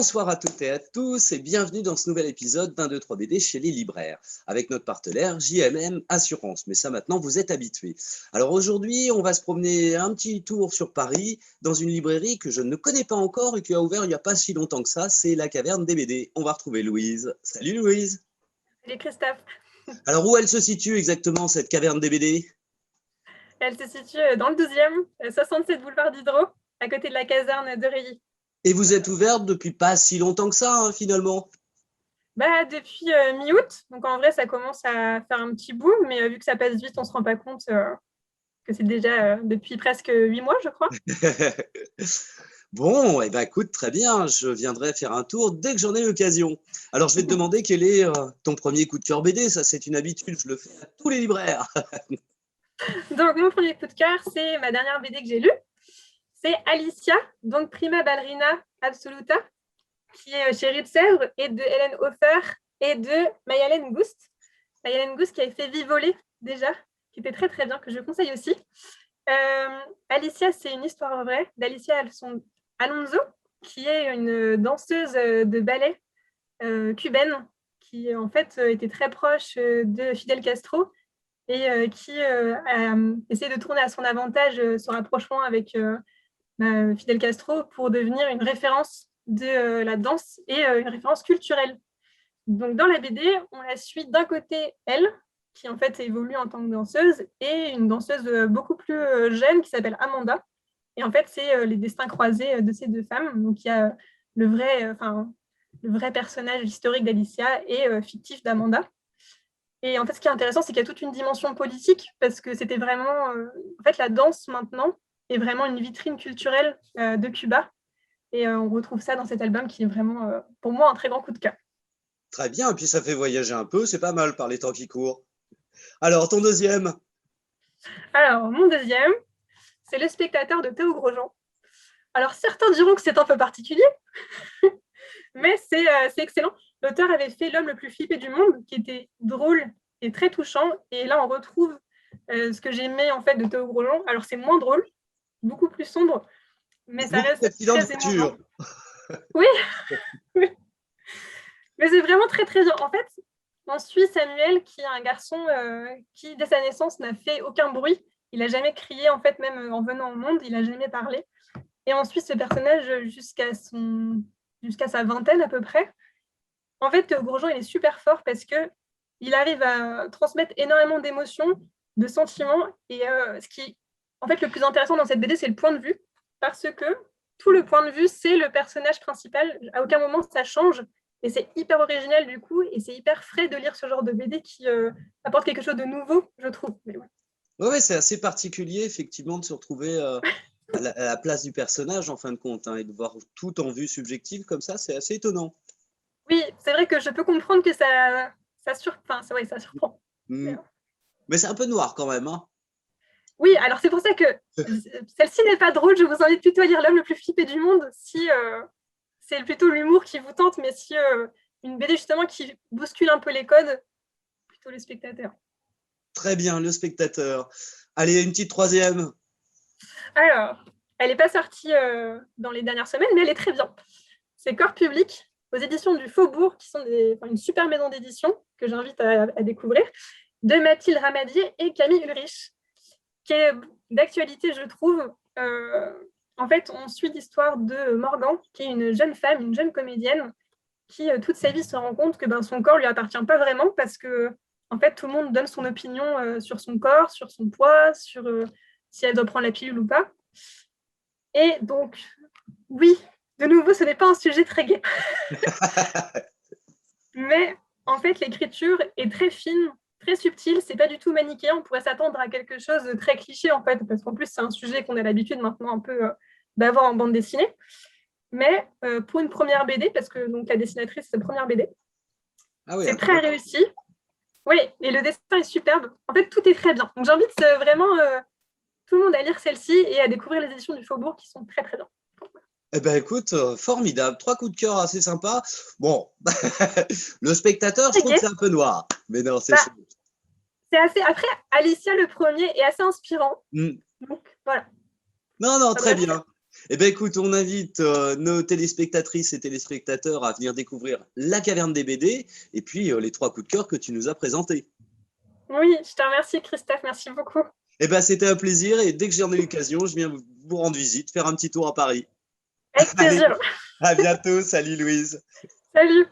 Bonsoir à toutes et à tous et bienvenue dans ce nouvel épisode d'1, 2, 3 BD chez les libraires avec notre partenaire JMM Assurance. Mais ça maintenant vous êtes habitués. Alors aujourd'hui on va se promener un petit tour sur Paris dans une librairie que je ne connais pas encore et qui a ouvert il n'y a pas si longtemps que ça, c'est la Caverne des BD. On va retrouver Louise. Salut Louise. Salut Christophe. Alors où elle se situe exactement cette Caverne des BD? Elle se situe dans le 12e, 67 boulevard Diderot, à côté de la caserne de Réilly. Et vous êtes ouverte depuis pas si longtemps que ça, hein, finalement? Depuis mi-août, donc en vrai ça commence à faire un petit bout, mais vu que ça passe vite, on ne se rend pas compte que c'est déjà depuis presque 8 mois, je crois. Bon, eh ben, écoute, très bien, je viendrai faire un tour dès que j'en ai l'occasion. Alors, je vais te demander quel est ton premier coup de cœur BD, ça c'est une habitude, je le fais à tous les libraires. Donc mon premier coup de cœur, c'est ma dernière BD que j'ai lue, c'est Alicia, donc Prima Ballerina Absoluta, qui est chez Ritzèvre et de Hélène Hofer et de Mayalène Goust. Mayalène Goust qui avait fait Vivoler déjà, qui était très très bien, que je conseille aussi. Alicia, c'est une histoire vraie d'Alicia Alonso, qui est une danseuse de ballet cubaine, qui en fait était très proche de Fidel Castro et qui a essayé de tourner à son avantage son rapprochement avec Fidel Castro pour devenir une référence de la danse et une référence culturelle. Donc dans la BD, on la suit d'un côté elle, qui en fait évolue en tant que danseuse, et une danseuse beaucoup plus jeune qui s'appelle Amanda. Et en fait, c'est les destins croisés de ces deux femmes. Donc il y a le vrai personnage historique d'Alicia et fictif d'Amanda. Et en fait, ce qui est intéressant, c'est qu'il y a toute une dimension politique, parce que c'était vraiment... en fait, la danse, maintenant, est vraiment une vitrine culturelle de Cuba. Et on retrouve ça dans cet album qui est vraiment, pour moi, un très grand coup de cœur. Très bien, et puis ça fait voyager un peu, c'est pas mal par les temps qui courent. Alors, ton deuxième? Alors, mon deuxième, c'est Le Spectateur de Théo Grosjean. Alors, certains diront que c'est un peu particulier, mais c'est excellent. L'auteur avait fait L'homme le plus flippé du monde, qui était drôle et très touchant. Et là, on retrouve ce que j'aimais en fait de Théo Grosjean. Alors, c'est moins drôle, beaucoup plus sombre, mais ça reste très émouvant. Oui, oui. Mais c'est vraiment très, très bien. En fait, on suit Samuel, qui est un garçon qui, dès sa naissance, n'a fait aucun bruit. Il n'a jamais crié, en fait, même en venant au monde, il n'a jamais parlé. Et on suit ce personnage jusqu'à sa vingtaine à peu près. En fait, Grosjean, il est super fort parce qu'il arrive à transmettre énormément d'émotions, de sentiments. Et ce qui, en fait, le plus intéressant dans cette BD, c'est le point de vue. Parce que tout le point de vue, c'est le personnage principal. À aucun moment, ça change. Et c'est hyper original du coup, et c'est hyper frais de lire ce genre de BD qui apporte quelque chose de nouveau, je trouve. Ouais, c'est assez particulier effectivement de se retrouver à la place du personnage en fin de compte, hein, et de voir tout en vue subjective comme ça, c'est assez étonnant. Oui, c'est vrai que je peux comprendre que ça surprend. Mais c'est un peu noir quand même, hein. Oui, alors c'est pour ça que celle-ci n'est pas drôle, je vous invite plutôt à lire L'homme le plus flippé du monde si c'est plutôt l'humour qui vous tente, mais si une BD justement qui bouscule un peu les codes, plutôt Le Spectateur. Très bien, Le Spectateur. Allez, une petite troisième. Alors, elle n'est pas sortie dans les dernières semaines, mais elle est très bien. C'est Corps Public, aux éditions du Faubourg, qui sont une super maison d'édition que j'invite à découvrir, de Mathilde Ramadier et Camille Ulrich, qui est d'actualité, je trouve. En fait, on suit l'histoire de Morgan, qui est une jeune femme, une jeune comédienne, qui toute sa vie se rend compte que son corps ne lui appartient pas vraiment parce que en fait, tout le monde donne son opinion sur son corps, sur son poids, sur si elle doit prendre la pilule ou pas. Et donc, oui, de nouveau, ce n'est pas un sujet très gai. Mais en fait, l'écriture est très fine, très subtile, c'est pas du tout manichéen, on pourrait s'attendre à quelque chose de très cliché en fait, parce qu'en plus c'est un sujet qu'on a l'habitude maintenant un peu d'avoir en bande dessinée. Mais pour une première BD, parce que donc, la dessinatrice c'est sa première BD, c'est très réussi. Oui, et le dessin est superbe. En fait, tout est très bien. Donc j'invite vraiment tout le monde à lire celle-ci et à découvrir les éditions du Faubourg qui sont très très bien. Eh ben écoute, formidable, 3 coups de cœur assez sympas. Bon, Le Spectateur, je trouve que c'est un peu noir, mais non, c'est chouette. C'est assez. Après, Alicia le premier est assez inspirant. Donc voilà. Non, très bien. Eh bien, écoute, on invite nos téléspectatrices et téléspectateurs à venir découvrir la caverne des BD et puis les 3 coups de cœur que tu nous as présentés. Oui, je te remercie, Christophe. Merci beaucoup. Eh bien, c'était un plaisir et dès que j'en ai l'occasion, je viens vous rendre visite, faire un petit tour à Paris. Avec Allez, plaisir. à bientôt. Salut Louise. Salut.